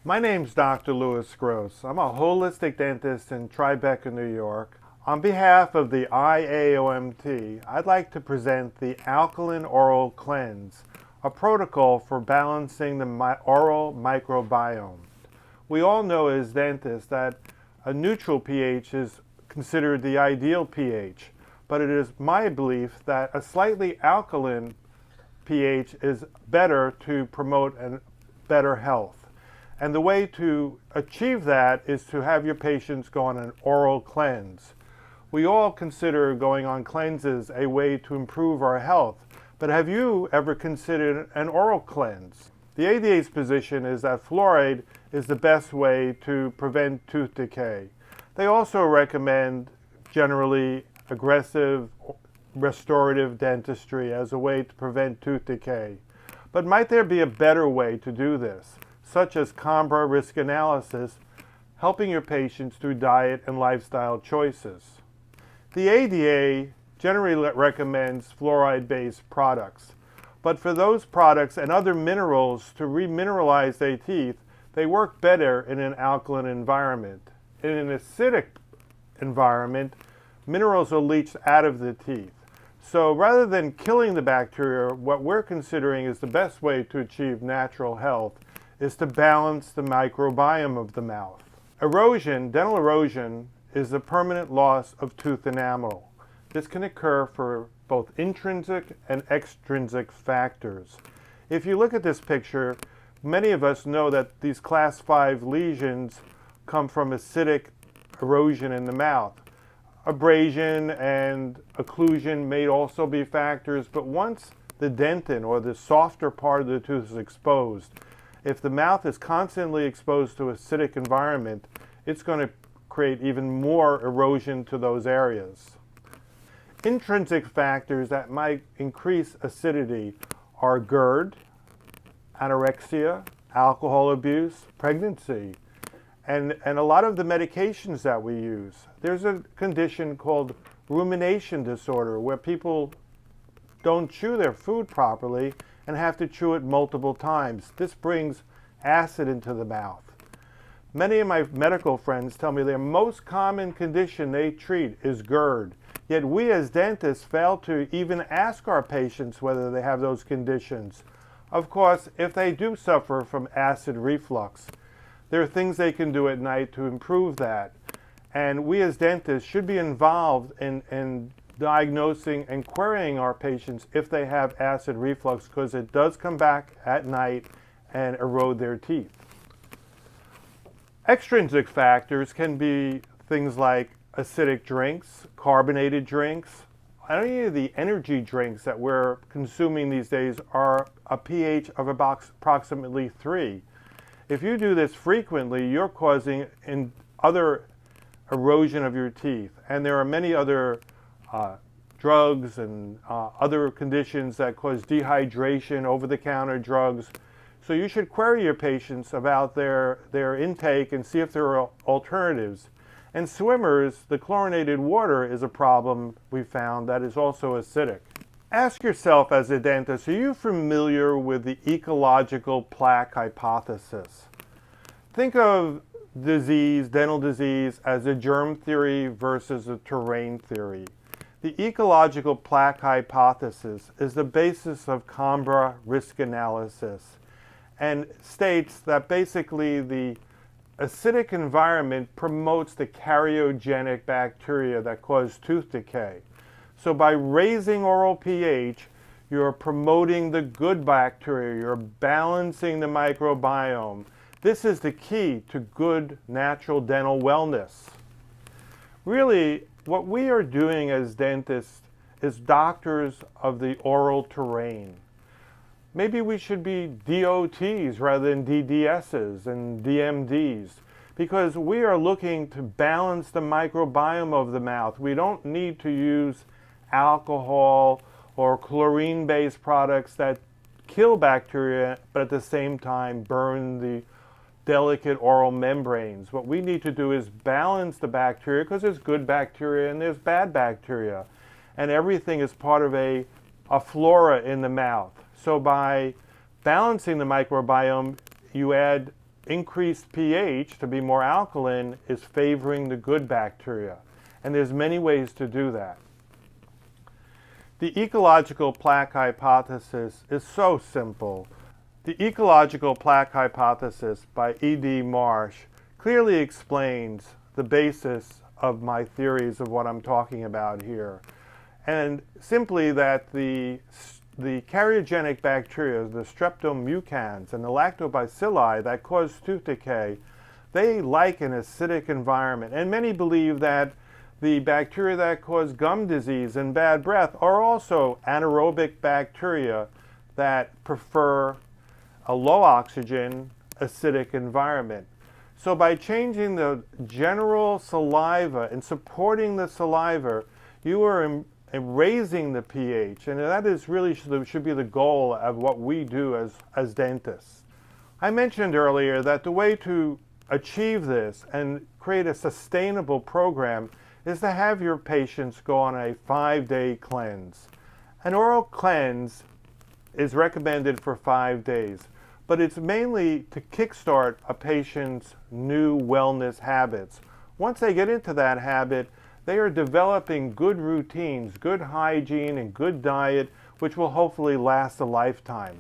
My name's Dr. Louis Gross. I'm a holistic dentist in Tribeca, New York. On behalf of the IAOMT, I'd like to present the Alkaline Oral Cleanse, a protocol for balancing the oral microbiome. We all know as dentists that a neutral pH is considered the ideal pH, but it is my belief that a slightly alkaline pH is better to promote a better health. And the way to achieve that is to have your patients go on an oral cleanse. We all consider going on cleanses a way to improve our health, but have you ever considered an oral cleanse? The ADA's position is that fluoride is the best way to prevent tooth decay. They also recommend generally aggressive restorative dentistry as a way to prevent tooth decay. But might there be a better way to do this, such as COMBRA risk analysis, helping your patients through diet and lifestyle choices? The ADA generally recommends fluoride-based products, but for those products and other minerals to remineralize their teeth, they work better in an alkaline environment. In an acidic environment, minerals are leached out of the teeth. So rather than killing the bacteria, what we're considering is the best way to achieve natural health is to balance the microbiome of the mouth. Erosion, dental erosion, is the permanent loss of tooth enamel. This can occur for both intrinsic and extrinsic factors. If you look at this picture, many of us know that these class 5 lesions come from acidic erosion in the mouth. Abrasion and occlusion may also be factors, but once the dentin, or the softer part of the tooth, is exposed, if the mouth is constantly exposed to acidic environment, it's going to create even more erosion to those areas. Intrinsic factors that might increase acidity are GERD, anorexia, alcohol abuse, pregnancy, and a lot of the medications that we use. There's a condition called rumination disorder where people don't chew their food properly and have to chew it multiple times. This brings acid into the mouth. Many of my medical friends tell me their most common condition they treat is GERD, yet we as dentists fail to even ask our patients whether they have those conditions. Of course, if they do suffer from acid reflux, there are things they can do at night to improve that. And we as dentists should be involved in diagnosing and querying our patients if they have acid reflux, because it does come back at night and erode their teeth. Extrinsic factors can be things like acidic drinks, carbonated drinks. Any of the energy drinks that we're consuming these days are a pH of about approximately 3. If you do this frequently, you're causing other erosion of your teeth. And there are many other drugs and other conditions that cause dehydration, over-the-counter drugs. So you should query your patients about their intake and see if there are alternatives. And swimmers, the chlorinated water is a problem we found that is also acidic. Ask yourself as a dentist, are you familiar with the ecological plaque hypothesis? Think of dental disease, as a germ theory versus a terrain theory. The ecological plaque hypothesis is the basis of COMBRA risk analysis and states that basically the acidic environment promotes the karyogenic bacteria that cause tooth decay. So by raising oral pH, you're promoting the good bacteria, you're balancing the microbiome. This is the key to good natural dental wellness. Really, what we are doing as dentists is doctors of the oral terrain. Maybe we should be DOTs rather than DDSs and DMDs, because we are looking to balance the microbiome of the mouth. We don't need to use alcohol or chlorine-based products that kill bacteria, but at the same time burn the delicate oral membranes. What we need to do is balance the bacteria, because there's good bacteria and there's bad bacteria. And everything is part of a flora in the mouth. So by balancing the microbiome, you add increased pH to be more alkaline is favoring the good bacteria. And there's many ways to do that. The ecological plaque hypothesis is so simple. The ecological plaque hypothesis by E.D. Marsh clearly explains the basis of my theories of what I'm talking about here. And simply that the karyogenic bacteria, the streptomucans and the lactobacilli that cause tooth decay, they like an acidic environment. And many believe that the bacteria that cause gum disease and bad breath are also anaerobic bacteria that prefer a low oxygen, acidic environment. So by changing the general saliva and supporting the saliva, you are raising the pH, and that is really should be the goal of what we do as dentists. I mentioned earlier that the way to achieve this and create a sustainable program is to have your patients go on a 5-day cleanse. An oral cleanse is recommended for 5 days, but it's mainly to kickstart a patient's new wellness habits. Once they get into that habit, they are developing good routines, good hygiene, and good diet, which will hopefully last a lifetime.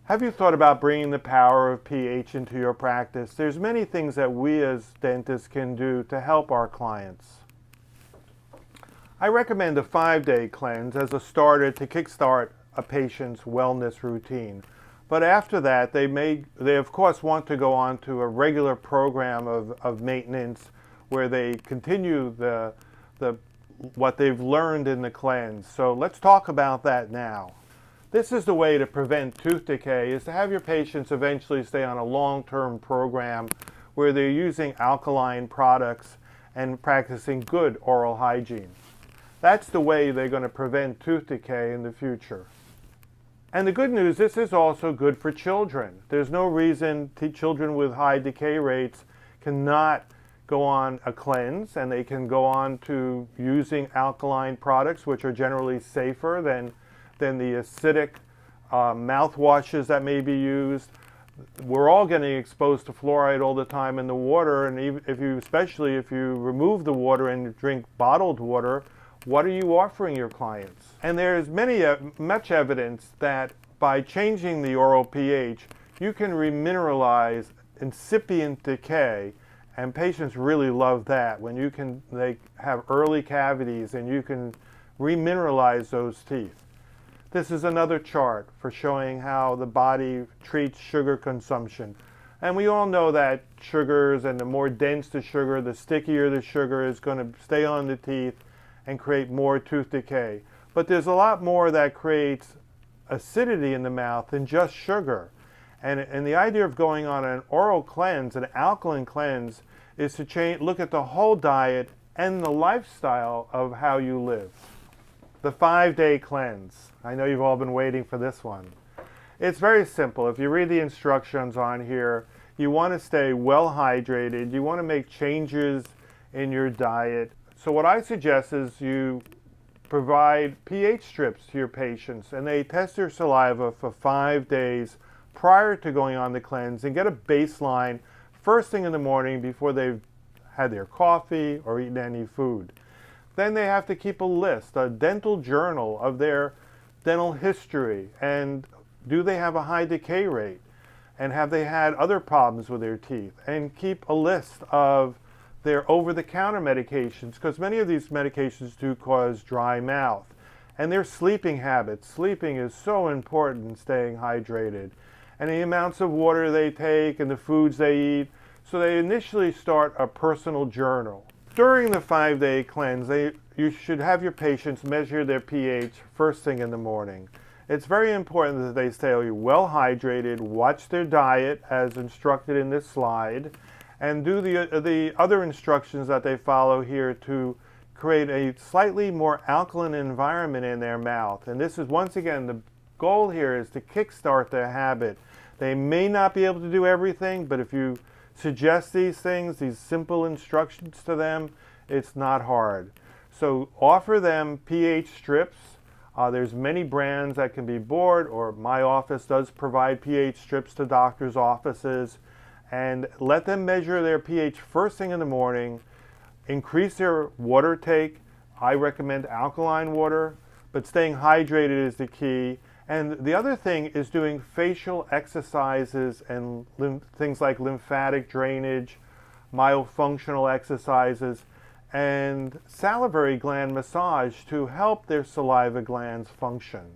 Have you thought about bringing the power of pH into your practice? There's many things that we as dentists can do to help our clients. I recommend a 5-day cleanse as a starter to kickstart a patient's wellness routine. But after that, they of course want to go on to a regular program of maintenance where they continue what they've learned in the cleanse. So let's talk about that now. This is the way to prevent tooth decay, is to have your patients eventually stay on a long-term program where they're using alkaline products and practicing good oral hygiene. That's the way they're going to prevent tooth decay in the future. And the good news, this is also good for children. There's no reason children with high decay rates cannot go on a cleanse, and they can go on to using alkaline products, which are generally safer than the acidic mouthwashes that may be used. We're all getting exposed to fluoride all the time in the water, and especially if you remove the water and drink bottled water, what are you offering your clients? And there's much evidence that by changing the oral pH, you can remineralize incipient decay, and patients really love that when they have early cavities and you can remineralize those teeth. This is another chart for showing how the body treats sugar consumption. And we all know that sugars, and the more dense the sugar, the stickier the sugar is going to stay on the teeth and create more tooth decay. But there's a lot more that creates acidity in the mouth than just sugar. And the idea of going on an oral cleanse, an alkaline cleanse, is to look at the whole diet and the lifestyle of how you live. The 5-day cleanse. I know you've all been waiting for this one. It's very simple. If you read the instructions on here, you want to stay well hydrated. You want to make changes in your diet. So what I suggest is you provide pH strips to your patients, and they test their saliva for 5 days prior to going on the cleanse and get a baseline first thing in the morning before they've had their coffee or eaten any food. Then they have to keep a list, a dental journal of their dental history, and do they have a high decay rate, and have they had other problems with their teeth, and keep a list of their over-the-counter medications, because many of these medications do cause dry mouth, and their sleeping habits. Sleeping is so important in staying hydrated, and the amounts of water they take and the foods they eat. So they initially start a personal journal. During the 5-day cleanse, you should have your patients measure their pH first thing in the morning. It's very important that they stay well hydrated, watch their diet as instructed in this slide, and do the other instructions that they follow here to create a slightly more alkaline environment in their mouth. And this is, once again, the goal here is to kickstart their habit. They may not be able to do everything, but if you suggest these things, these simple instructions to them, it's not hard. So offer them pH strips. There's many brands that can be bought, or my office does provide pH strips to doctors' offices. and let them measure their pH first thing in the morning, increase their water take. I recommend alkaline water, but staying hydrated is the key. And the other thing is doing facial exercises and things like lymphatic drainage, myofunctional exercises, and salivary gland massage to help their saliva glands function.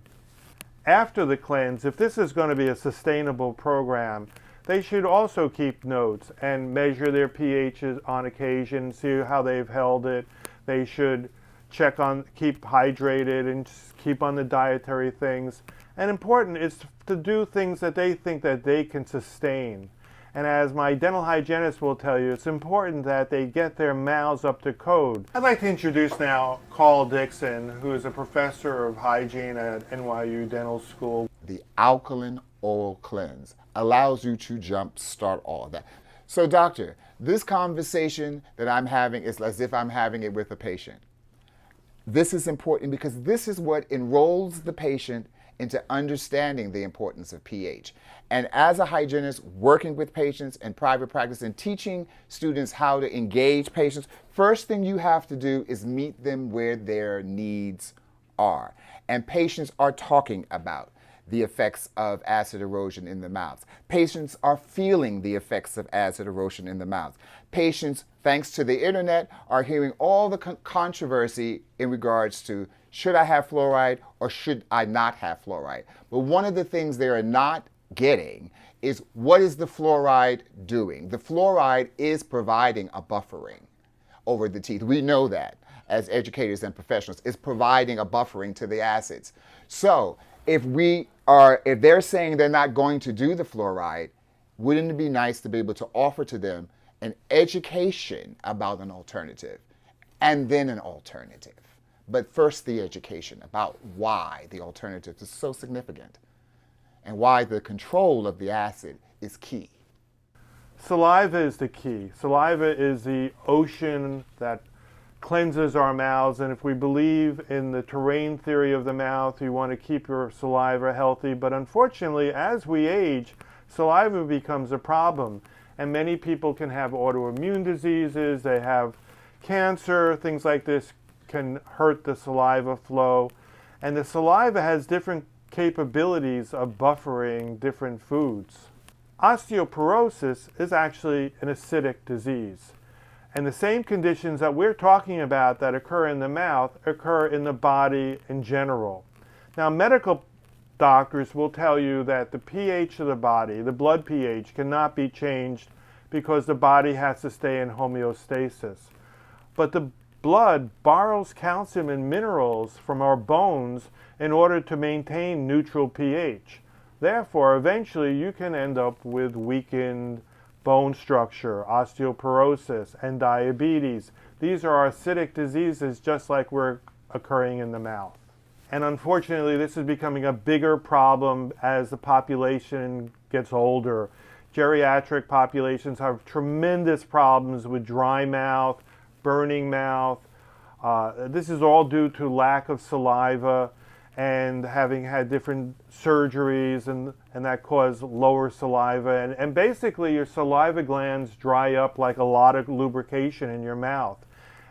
After the cleanse, if this is going to be a sustainable program, they should also keep notes and measure their pHs on occasion, see how they've held it. They should keep hydrated and keep on the dietary things. And important is to do things that they think that they can sustain. And as my dental hygienist will tell you, it's important that they get their mouths up to code. I'd like to introduce now Carl Dixon, who is a professor of hygiene at NYU Dental School. The Alkaline Oral Cleanse allows you to jumpstart all of that. So doctor, this conversation that I'm having is as if I'm having it with a patient. This is important because this is what enrolls the patient into understanding the importance of pH. And as a hygienist working with patients in private practice and teaching students how to engage patients, first thing you have to do is meet them where their needs are. And patients are talking about the effects of acid erosion in the mouth. Patients are feeling the effects of acid erosion in the mouth. Patients, thanks to the internet, are hearing all the controversy in regards to should I have fluoride or should I not have fluoride? But one of the things they are not getting is what is the fluoride doing? The fluoride is providing a buffering over the teeth. We know that as educators and professionals. It's providing a buffering to the acids. So if they're saying they're not going to do the fluoride, wouldn't it be nice to be able to offer to them an education about an alternative and then an alternative? But first the education about why the alternative is so significant and why the control of the acid is key. Saliva is the key. Saliva is the ocean that cleanses our mouths, and if we believe in the terrain theory of the mouth, you want to keep your saliva healthy. But unfortunately, as we age, saliva becomes a problem, and many people can have autoimmune diseases, they have cancer, things like this can hurt the saliva flow. And the saliva has different capabilities of buffering different foods. Osteoporosis is actually an acidic disease. And the same conditions that we're talking about that occur in the mouth occur in the body in general. Now, medical doctors will tell you that the pH of the body, the blood pH, cannot be changed because the body has to stay in homeostasis. But the blood borrows calcium and minerals from our bones in order to maintain neutral pH. Therefore, eventually you can end up with weakened bone structure, osteoporosis, and diabetes. These are acidic diseases just like we're occurring in the mouth. And unfortunately, this is becoming a bigger problem as the population gets older. Geriatric populations have tremendous problems with dry mouth, burning mouth. This is all due to lack of saliva and having had different surgeries and that cause lower saliva. And basically your saliva glands dry up like a lot of lubrication in your mouth.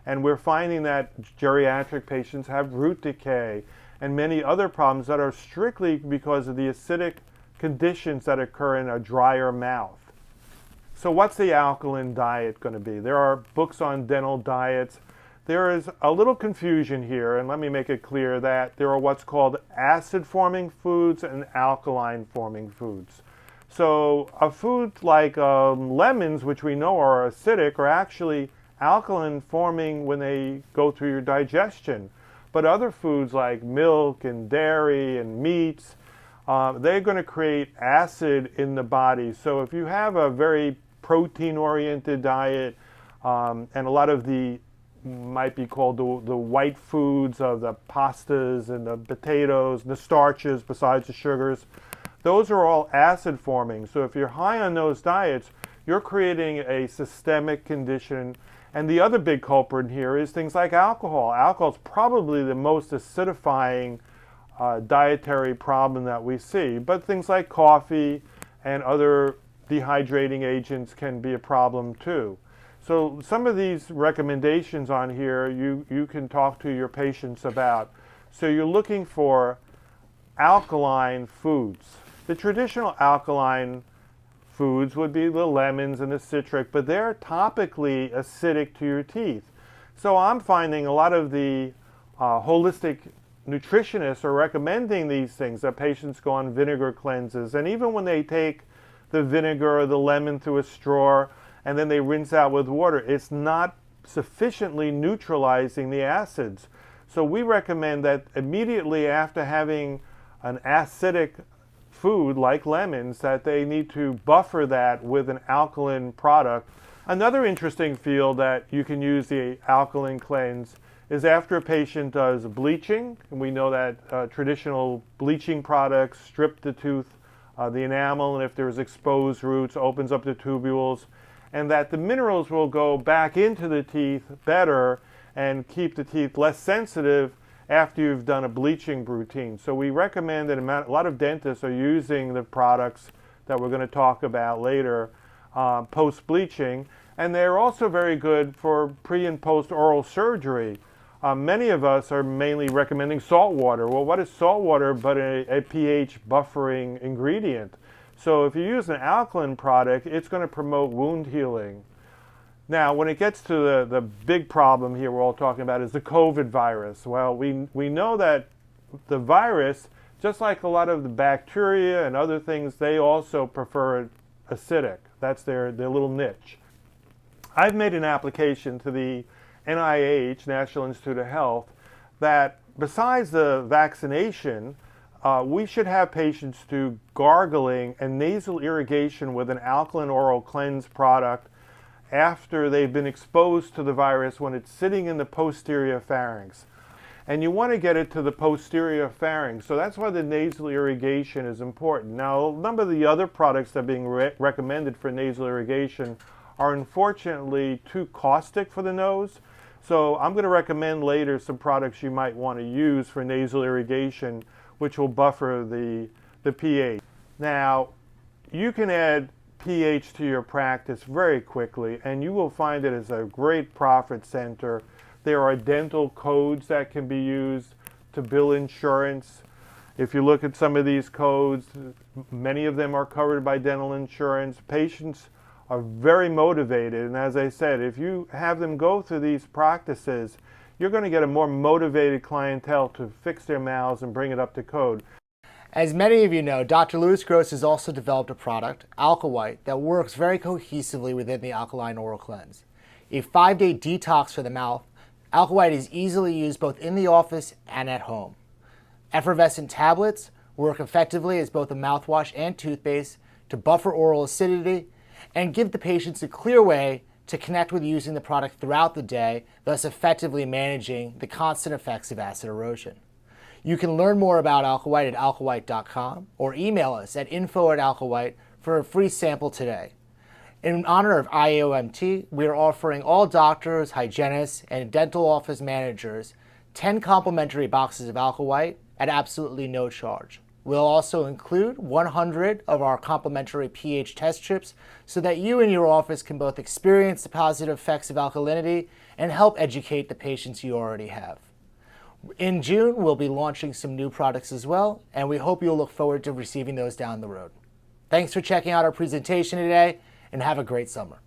And we're finding that geriatric patients have root decay and many other problems that are strictly because of the acidic conditions that occur in a drier mouth. So what's the alkaline diet going to be? There are books on dental diets. There is a little confusion here, and let me make it clear that there are what's called acid-forming foods and alkaline-forming foods. So a food like lemons, which we know are acidic, are actually alkaline-forming when they go through your digestion. But other foods like milk and dairy and meats, they're going to create acid in the body. So if you have a very protein-oriented diet, and a lot of the might be called the white foods of the pastas and the potatoes, and the starches besides the sugars, those are all acid forming. So if you're high on those diets, you're creating a systemic condition. And the other big culprit here is things like alcohol. Alcohol is probably the most acidifying dietary problem that we see. But things like coffee and other dehydrating agents can be a problem too. So some of these recommendations on here you can talk to your patients about. So you're looking for alkaline foods. The traditional alkaline foods would be the lemons and the citric, but they're topically acidic to your teeth. So I'm finding a lot of the holistic nutritionists are recommending these things, that patients go on vinegar cleanses. And even when they take the vinegar or the lemon through a straw and then they rinse out with water, it's not sufficiently neutralizing the acids. So we recommend that immediately after having an acidic food like lemons, that they need to buffer that with an alkaline product. Another interesting field that you can use the alkaline cleanse is after a patient does bleaching. And we know that traditional bleaching products strip the tooth, the enamel, and if there's exposed roots, opens up the tubules, and that the minerals will go back into the teeth better and keep the teeth less sensitive after you've done a bleaching routine. So we recommend that a lot of dentists are using the products that we're going to talk about later post-bleaching, and they're also very good for pre and post oral surgery. Many of us are mainly recommending salt water. Well, what is salt water but a pH buffering ingredient? So if you use an alkaline product, it's going to promote wound healing. Now, when it gets to the big problem here we're all talking about is the COVID virus. Well, we know that the virus, just like a lot of the bacteria and other things, they also prefer acidic. That's their little niche. I've made an application to the NIH, National Institute of Health, that besides the vaccination, we should have patients do gargling and nasal irrigation with an alkaline oral cleanse product after they've been exposed to the virus when it's sitting in the posterior pharynx. And you want to get it to the posterior pharynx, so that's why the nasal irrigation is important. Now, a number of the other products that are being recommended for nasal irrigation are unfortunately too caustic for the nose. So I'm going to recommend later some products you might want to use for nasal irrigation, which will buffer the pH. Now, you can add pH to your practice very quickly, and you will find it as a great profit center. There are dental codes that can be used to bill insurance. If you look at some of these codes, many of them are covered by dental insurance. Patients are very motivated, and as I said, if you have them go through these practices, you're going to get a more motivated clientele to fix their mouths and bring it up to code. As many of you know, Dr. Louis Gross has also developed a product, Alka-White, that works very cohesively within the Alkaline Oral Cleanse. A 5-day detox for the mouth, Alka-White is easily used both in the office and at home. Effervescent tablets work effectively as both a mouthwash and toothpaste to buffer oral acidity and give the patients a clear way to connect with using the product throughout the day, thus effectively managing the constant effects of acid erosion. You can learn more about Alka-White at alkawhite.com or email us at info@alkawhite for a free sample today. In honor of IAOMT, we are offering all doctors, hygienists, and dental office managers 10 complimentary boxes of Alka-White at absolutely no charge. We'll also include 100 of our complimentary pH test strips so that you and your office can both experience the positive effects of alkalinity and help educate the patients you already have. In June, we'll be launching some new products as well, and we hope you'll look forward to receiving those down the road. Thanks for checking out our presentation today, and have a great summer.